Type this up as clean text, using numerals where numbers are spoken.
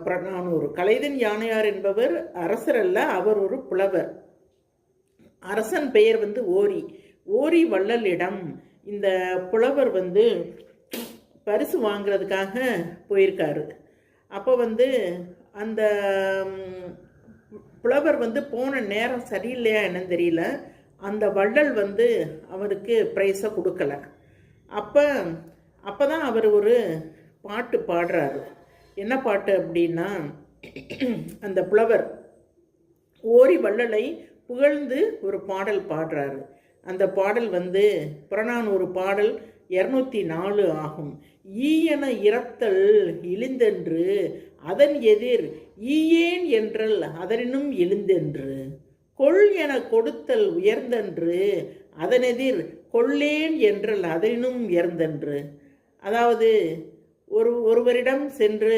புறநானூறு. கலைதன் யானையார் என்பவர் அரசர் அல்ல, அவர் ஒரு புலவர். அரசன் பெயர் ஓரி. ஓரி வள்ளலிடம் இந்த புலவர் பரிசு வாங்கிறதுக்காக போயிருக்காரு. அப்போ அந்த புலவர் போன நேரம் சரியில்லையா என்னன்னு தெரியல, அந்த வள்ளல் அவருக்கு ப்ரைஸை கொடுக்கல. அப்போ தான் அவர் ஒரு பாட்டு பாடுறாரு. என்ன பாட்டு அப்படின்னா, அந்த புலவர் ஓரி வள்ளலை புகழ்ந்து ஒரு பாடல் பாடுறாரு. அந்த பாடல் புறநானூறு பாடல் 204 ஆகும். ஈயென இறத்தல் இழிந்தென்று அதன் எதிர் ஈயேன் என்றல் அதனினும் எழுந்தென்று கொள் என கொடுத்தல் உயர்ந்தென்று அதனெதிர் கொள்ளேன் என்றல் அதனினும் உயர்ந்தென்று. அதாவது ஒருவரிடம் சென்று